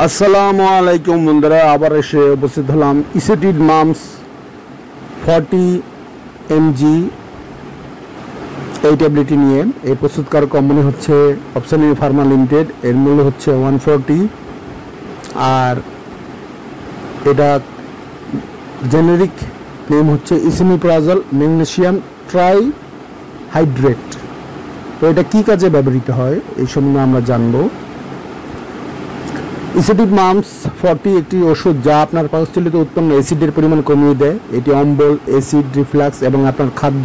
আসসালামু আলাইকুম বন্ধুরা, আবার এসে উপস্থিত হলাম ইসিটিড মামস 40 mg এই ট্যাবলেটটি নিয়ে। এই প্রস্তুতকারক কোম্পানি হচ্ছে অপশন ফার্মা লিমিটেড। এর মূল্য হচ্ছে 140, আর এটা জেনেরিক নেম হচ্ছে ইসিমিপ্রাজল ম্যাগনেসিয়াম ট্রাইহাইড্রেট। তো এটা কী কাজে ব্যবহৃত হয় এই সম্বন্ধে আমরা জানবো। ইসিটিড মামস 40 একটি ওষুধ যা আপনার পাকস্থলীতে উৎপন্ন অ্যাসিডের পরিমাণ কমিয়ে দেয়। এটি অম্বল, অ্যাসিড রিফ্লাক্স এবং আপনার খাদ্য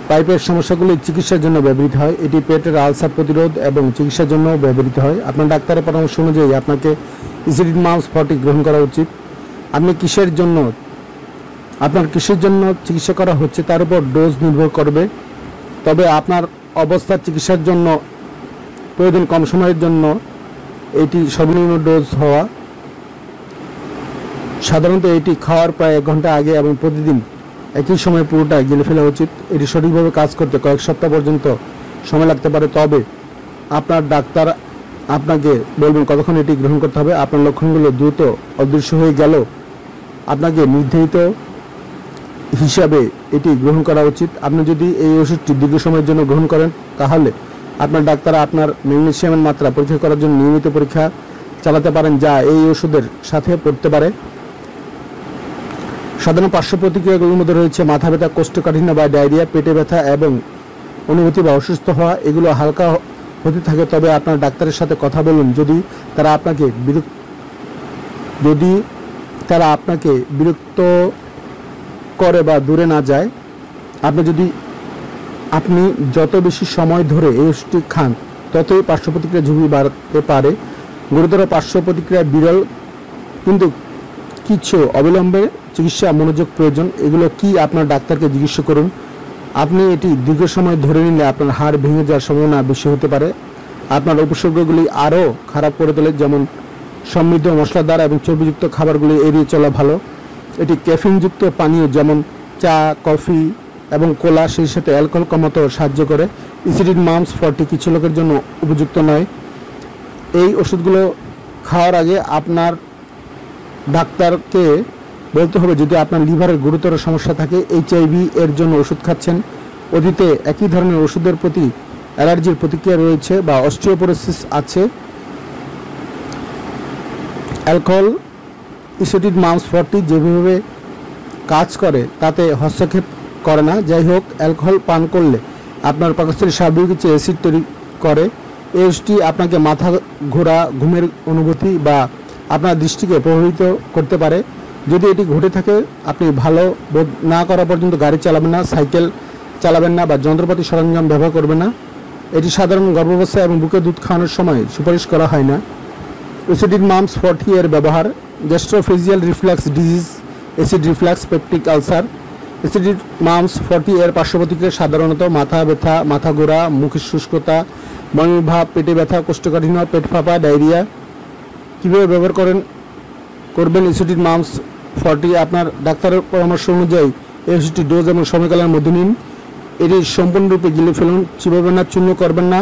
পাইপের সমস্যাগুলি চিকিৎসার জন্য ব্যবহৃত হয়। এটি পেটের আলসার প্রতিরোধ এবং চিকিৎসার জন্য ব্যবহৃত হয়। আপনার ডাক্তারের পরামর্শ অনুযায়ী আপনাকে ইসিটিড মামস 40 গ্রহণ করা উচিত। আপনি আপনার কিসের জন্য চিকিৎসা করা হচ্ছে তার উপর ডোজ নির্ভর করবে, তবে আপনার অবস্থার চিকিৎসার জন্য প্রয়োজন কম সময়ের জন্য এটি সর্বনিম্ন ডোজ হওয়া। সাধারণত এটি খাওয়ার প্রায় 1 ঘন্টা আগে এবং প্রতিদিন একই সময় পুরোটা গিলে ফেলা উচিত। এটি সঠিকভাবে কাজ করতে কয়েক সপ্তাহ পর্যন্ত সময় লাগতে পারে, তবে আপনার ডাক্তার আপনাকে বলবেন কতক্ষণ এটি গ্রহণ করতে হবে। আপনার লক্ষণগুলো দ্রুত অদৃশ্য হয়ে গেল আপনাকে নির্ধারিত হিসাবে এটি গ্রহণ করা উচিত। আপনি যদি এই ওষুধটি দীর্ঘ সময়ের জন্য গ্রহণ করেন তাহলে আপনার ডাক্তার আপনার ম্যাগনেসিয়ামের মাত্রা পরীক্ষা করার জন্য নিয়মিত পরীক্ষা চালাতে পারেন, যা এই ওষুধের সাথে পড়তে পারে। সাধারণ পার্শ্ব প্রতিক্রিয়াগুলোর মধ্যে রয়েছে মাথা ব্যথা, কোষ্ঠকাঠিন্য বা ডায়রিয়া, পেটে ব্যথা এবং অনুভূতি বা অসুস্থ হওয়া। এগুলো হালকা হতে থাকে, তবে আপনার ডাক্তারের সাথে কথা বলুন যদি তারা আপনাকে বিরক্ত করে বা দূরে না যায়। আপনি যত বেশি সময় ধরে এই ওষুধটি খান ততই পার্শ্ব প্রতিক্রিয়া ঝুঁকি বাড়তে পারে। গুরুতর পার্শ্ব প্রতিক্রিয়া বিরল, কিন্তু কিছু অবিলম্বে চিকিৎসা মনোযোগ প্রয়োজন। এগুলো কি আপনার ডাক্তারকে জিজ্ঞেস করুন। আপনি এটি দীর্ঘ সময় ধরে নিলে আপনার হাড় ভেঙে যাওয়ার সম্ভাবনা বেশি হতে পারে। আপনার উপসর্গগুলি আরও খারাপ করে তোলে, যেমন সমৃদ্ধ মশলাদার এবং চর্বিযুক্ত খাবারগুলি এড়িয়ে চলা ভালো। এটি ক্যাফিনযুক্ত পানীয় যেমন চা, কফি এবং কোলা, সেই সাথে অ্যালকোহল কমাতেও সাহায্য করে। ইসিটিড মামস 40 কিছু লোকের জন্য উপযুক্ত নয়। এই ওষুধগুলো খাওয়ার আগে আপনার ডাক্তারকে বলতে হবে যদি আপনার লিভারের গুরুতর সমস্যা থাকে, HIV এর জন্য ওষুধ খাচ্ছেন, অতীতে একই ধরনের ওষুধের প্রতি অ্যালার্জির প্রতিক্রিয়া রয়েছে বা অস্টিওপোরোসিস আছে। অ্যালকোহল ইসিটিড মামস 40 যেভাবে কাজ করে তাতে হস্তক্ষেপ করে না। যাই হোক, অ্যালকোহল পান করলে আপনার পাকস্থলী স্বাভাবিক কিছু অ্যাসিড তৈরি করে। এই ওষুধটি আপনাকে মাথা ঘোরা, ঘুমের অনুভূতি বা আপনার দৃষ্টিকে প্রভাবিত করতে পারে। যদি এটি ঘটে থাকে, আপনি ভালো বোধ না করা পর্যন্ত গাড়ি চালাবেন না, সাইকেল চালাবেন না বা যন্ত্রপাতি সরঞ্জাম ব্যবহার করবেন না। এটি সাধারণ গর্ভাবস্থা এবং বুকে দুধ খাওয়ানোর সময় সুপারিশ করা হয় না। ইসিটিড মামস 40 এর ব্যবহার: gastroesophageal reflux disease, acid reflux, peptic ulcer. ইসিটিড মামস 40 এর পার্শ্ব প্রতিক্রিয়া সাধারণত মাথা ব্যথা, মাথা ঘোরা, মুখের শুষ্কতা, বমি ভাব, পেটে ব্যথা, কোষ্ঠকাঠিন্য, পেট ফাঁপা, ডায়রিয়া। কীভাবে ব্যবহার করবেন ইসিটিড মামস 40? আপনার ডাক্তারের পরামর্শ অনুযায়ী এই ওষুধটি ডোজ এবং সময়কালের মধ্যে নিন। এটি সম্পূর্ণরূপে গিলে ফেলুন, চিবাবেন না, চূর্ণ করবেন না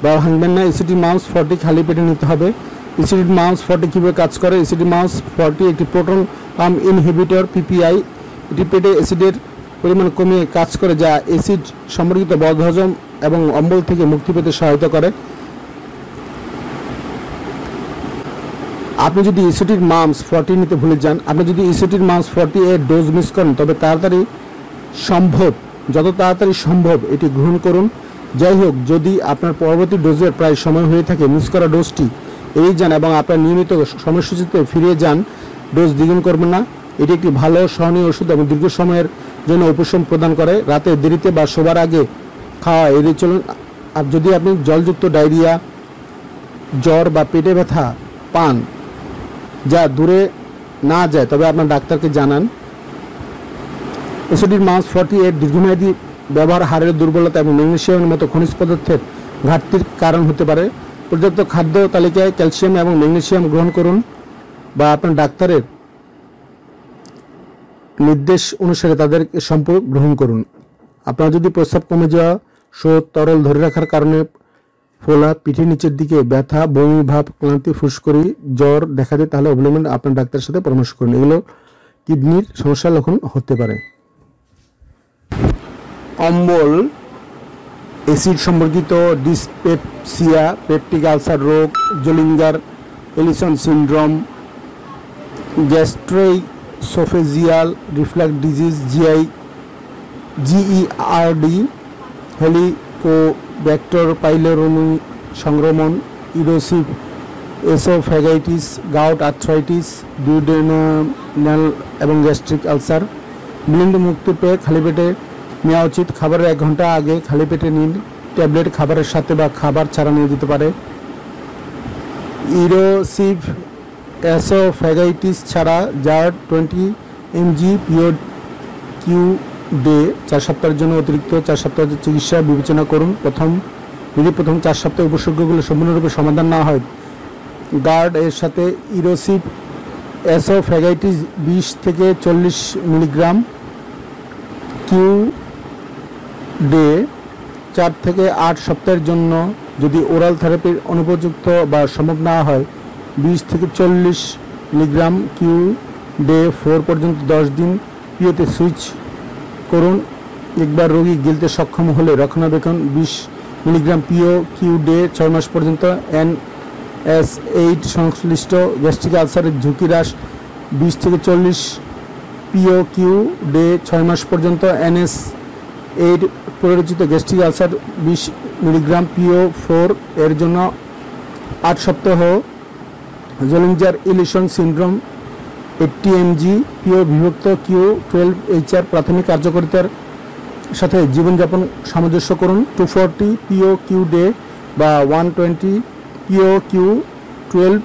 বা ভাঙবেন না। ইসিটিড মামস 40 খালি পেটে নিতে হবে। ইসিটিড মামস 40 কীভাবে কাজ করে? ইসিটিড মামস 40 একটি প্রোটন পাম্প ইনহিবিটর, PPI। এটি পেটে অ্যাসিডের পরিমাণ কমিয়ে কাজ করে, যা অ্যাসিড সম্পর্কিত বদহজম এবং অম্বল থেকে মুক্তি পেতে সহায়তা করে। আপনি যদি ইসিটিড মামস 40 নিতে ভুলে যান, আপনি যদি ইসিটিড মামস 40 এর ডোজ মিস করেন, তবে যত তাড়াতাড়ি সম্ভব এটি গ্রহণ করুন। যাই হোক, যদি আপনার পরবর্তী ডোজের প্রায় সময় হয়ে থাকে, মিস করা ডোজটি এড়িয়ে যান এবং আপনার নিয়মিত সময়সূচিতে ফিরে যান। ডোজ দ্বিগুণ করবেন না। এটি একটি ভালো সহনীয় ওষুধ এবং দীর্ঘ সময়ের জন্য উপশম প্রদান করে। রাতে দেরিতে বা শোবার আগে খাওয়া এড়িয়ে চলুন। আর যদি আপনি জলযুক্ত ডায়রিয়া, জ্বর বা পেটে ব্যথা পান যা দূরে না যায়, তবে আপনার ডাক্তারকে জানান। ইসিটিড মামস 40 এর দীর্ঘমেয়াদী ব্যবহার হাড়ের দুর্বলতা এবং ম্যাগনেসিয়ামের মতো খনিজ পদার্থের ঘাটতির কারণ হতে পারে। পর্যাপ্ত খাদ্য তালিকায় ক্যালসিয়াম এবং ম্যাগনেসিয়াম গ্রহণ করুন বা আপনার ডাক্তারের নির্দেশ অনুসারে তাদের গ্রহণ করুন। আপনার যদি প্রস্রাব কমে যাওয়া, শোধ, তরল ধরে রাখার কারণে ফোলা, পিঠের নিচের দিকে ব্যথা, বমি ভাব, ক্লান্তি, ফুসকুড়ি, জ্বর দেখা দেয়, তাহলে অবিলম্বে আপনার ডাক্তারের সাথে পরামর্শ করুন। এগুলো কিডনির সমস্যার লক্ষণ হতে পারে। অম্বল, অ্যাসিড সম্পর্কিত ডিসপেপসিয়া, পেপটিক আলসার রোগ, Zollinger Ellison syndrome, gastroesophageal reflux disease, GERD, Helicobacter pylori সংক্রমণ, erosive esophagitis, gout arthritis, duodenal এবং গ্যাস্ট্রিক আলসার। বিলম্ব মুক্তি পেয়ে খালি পেটে নেওয়া উচিত। খাবারের 1 ঘন্টা আগে খালি পেটে নিন। ট্যাবলেট খাবারের সাথে বা খাবার ছাড়া নিয়ে যেতে পারে। ইরোসিভ এসোফ্যাগাইটিস ছাড়া জার 20 mg পিও ডে 4 সপ্তাহের জন্য অতিরিক্ত 4 সপ্তাহের চিকিৎসা বিবেচনা করুন। যদি প্রথম 4 সপ্তাহে উপসর্গগুলো সম্পূর্ণরূপে সমাধান না হয়, গার্ড এর সাথে ইরোসিভ এসোফ্যাগাইটিস 20 থেকে 40 মিলিগ্রাম কিউ ডে 4 থেকে 8 সপ্তাহের জন্য, যদি ওরাল থেরাপির অনুপযুক্ত বা সম্ভব না হয় 20 থেকে 40 মিলিগ্রাম কিউ ডে 4 পর্যন্ত 10 দিন পিওতে সুইচ করুন। একবার রোগী গিলতে সক্ষম হলে রক্ষণাবেক্ষণ 20 মিলিগ্রাম পিও কিউ ডে 6 মাস পর্যন্ত। NSAID সংশ্লিষ্ট গ্যাস্ট্রিক আলসারের ঝুঁকি হ্রাস 20 থেকে 40 পিও কিউ ডে 6 মাস পর্যন্ত। NSAID প্ররোচিত গ্যাস্ট্রিক আলসার 20 মিলিগ্রাম পিও 4 এর জন্য 8 সপ্তাহ। জোলিঞ্জার ইলিশন সিনড্রোম 80 mg পিও বিভক্ত কিউ 12 HR প্রাথমিক কার্যকারিতার সাথে জীবনযাপন সামঞ্জস্য করুন। 240 পিও কিউ ডে বা 120 পিও কিউ 12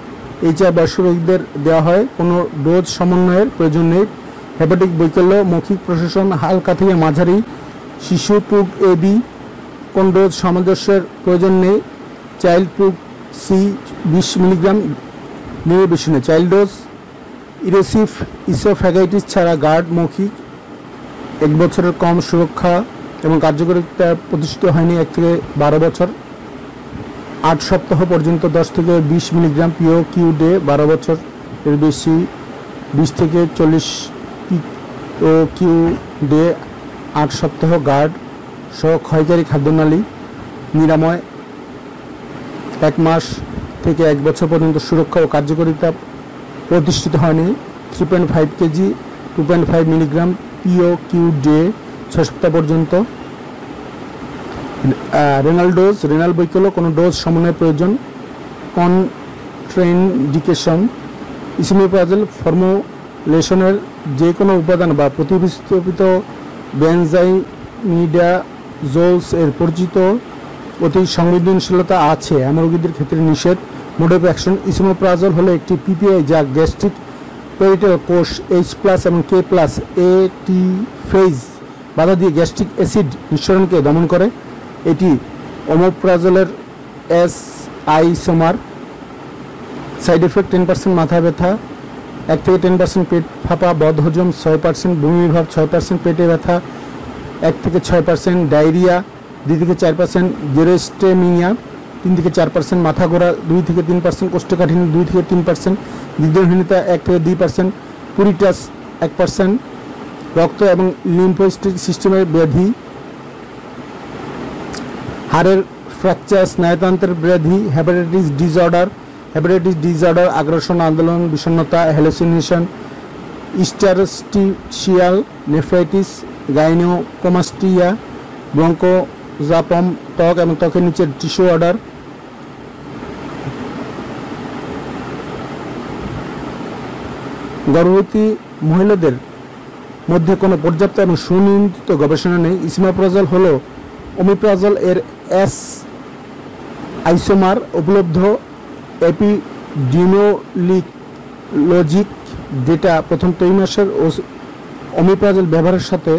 HR বয়স্ক রোগীদের দেওয়া হয়। কোনো ডোজ সমন্বয়ের প্রয়োজন নেই। হেপাটিক বৈকল্য, মৌখিক প্রশাসন হালকা থেকে মাঝারি, শিশু পুগ AB কোন ডোজ সামঞ্জস্যের প্রয়োজন নেই। চাইল্ড পুগ সি 20 মিলিগ্রাম নির্বিষণে চাইল্ড ডোজ। ইরোসিভ ইসোফ্যাগাইটিস ছাড়া গার্ড মৌখিক 1 বছরের কম সুরক্ষা এবং কার্যকারিতা প্রতিষ্ঠিত হয়নি 1 থেকে 12 বছর। 8 সপ্তাহ পর্যন্ত 10 থেকে 20 মিলিগ্রাম পিও কিউ ডে। 12 বছর এর বেশি 20 থেকে 40 পিও কিউ ডে 8 সপ্তাহ। গার্ড সহ ক্ষয়কারী খাদ্যনালী নিরাময় 1 মাস থেকে 1 বছর পর্যন্ত সুরক্ষা ও কার্যকারিতা প্রতিষ্ঠিত হয়নি। 3.5 কেজি 2.5 মিলিগ্রাম পিও কিউ ডে 6 সপ্তাহ পর্যন্ত। রেনাল ডোজ, রেনাল বৈকল্য, কোনো ডোজ সমন্বয়ের প্রয়োজন। কন্ট্রাইন্ডিকেশন, ইসোমেপ্রাজল ফর্মুলেশনের যে কোনো উপাদান বা প্রতিস্থাপিত বেনজাইমিডাজোলস এর পরিচিত অতি সংবেদনশীলতা আছে এমন রোগীদের ক্ষেত্রে নিষেধ। মোড অফ অ্যাকশন, ইসোমেপ্রাজল হলো একটি পিপিআই যা গ্যাস্ট্রিক পেরিটেল কোষ H+ এবং K+ AT ফেজ বাধা দিয়ে গ্যাস্ট্রিক অ্যাসিড নিঃসরণকে দমন করে। এটি ওমোপ্রাজলের S আইসোমার। সাইড এফেক্ট 10% মাথা ব্যথা, 1 থেকে 10% পেট ফাঁপা, বদহজম 6%, বমিভাব 6%, পেটে ব্যথা 1 থেকে 6%, ডায়রিয়া 2 থেকে 4%, জেরেস্টেমিয়া 3 থেকে 4%, মাথা ঘোরা 2 থেকে 3%, কোষ্ঠকাঠিন্য 2 থেকে 3%, হৃদয়হীনতা 1 থেকে 2%, পুরিটাস 1%, রক্ত এবং লিম্ফোস্টিক সিস্টেমের ব্যাধি, হাড়ের ফ্র্যাকচার, স্নায়ুতন্ত্রের ব্যাধি, হেপাটাইটিস ডিসঅর্ডার, আগ্রাসন, আন্দোলন, বিষণ্ণতা, হ্যালুসিনেশন, ইন্টারস্টিশিয়াল নেফ্রাইটিস, গাইনোকোমাস্টিয়া, ব্রঙ্কোজাপম, ত্বক এবং ত্বকের নিচের টিস্যু অর্ডার। গর্ভবতী মহিলাদের মধ্যে কোনো পর্যাপ্ত এবং সুনিয়ন্ত্রিত গবেষণা নেই। ইসোমেপ্রাজল হলো ওমিপ্রাজল এর S আইসোমার। উপলব্ধ এপিডেমিওলজিক ডেটা প্রথম ত্রৈমাসের ওমিপ্রাজল ব্যবহারের সাথে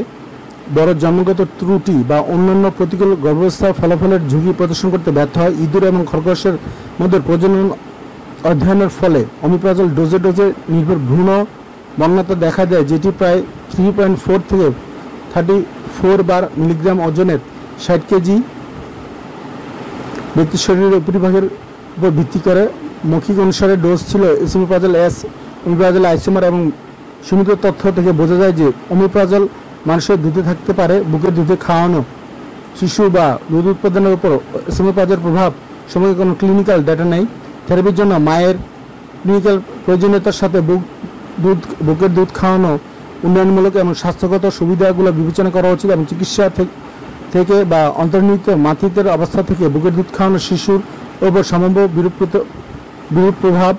বড় জন্মগত ত্রুটি বা অন্যান্য প্রতিকূল গর্ভাবস্থার ফলাফলের ঝুঁকি প্রদর্শন করতে ব্যর্থ হয়। ইঁদুর এবং খরগোশের মধ্যে প্রজনন অধ্যয়নের ফলে ওমিপ্রাজল ডোজে নির্ভর ভ্রূণ বন্যাতা দেখা দেয়, যেটি প্রায় 3.4 থেকে 34 বার মিলিগ্রাম ওজনের 60 কেজি ব্যক্তির শরীরের উপরিভাগের উপর ভিত্তি করে মৌখিক অনুসারে ডোজ ছিল এসোমেপ্রাজল এস, ওমিপ্রাজল আইসোমার এবং সীমিত তথ্য থেকে বোঝা যায় যে ওমিপ্রাজল মানুষের দুধে থাকতে পারে। বুকের দুধে খাওয়ানো শিশু বা দুধ উৎপাদনের উপর এসোমেপ্রাজলের প্রভাব সম্পর্কে কোনো ক্লিনিক্যাল ডেটা নেই। থেরাপির জন্য মায়ের ক্লিনিক্যাল প্রয়োজনীয়তার সাথে বুকের দুধ খাওয়ানো উন্নয়নমূলক এবং স্বাস্থ্যগত সুবিধাগুলো বিবেচনা করা উচিত এবং চিকিৎসা থেকে বা অন্তর্নিহিত মাতৃত্বের অবস্থা থেকে বুকের দুধ খাওয়ানো শিশুর ওপর সম্ভাব্য বিরূপ প্রভাব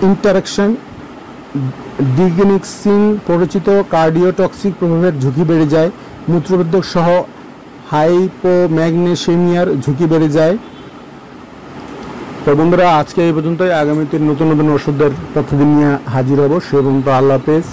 ইন্টারাকশন ডিগনিক্সিং পরিচিত কার্ডিওটক্সিক প্রভাবের ঝুঁকি বেড়ে যায়। মূত্রবর্ধক সহ হাইপোম্যাগনেসিয়ামিয়ার ঝুঁকি বেড়ে যায়। তো বন্ধুরা, আজকে এই পর্যন্তই। আগামীতে নতুন নতুন ওষুধের তথ্য নিয়ে হাজির হব। সে পর্যন্ত আল্লাহ হাফেজ।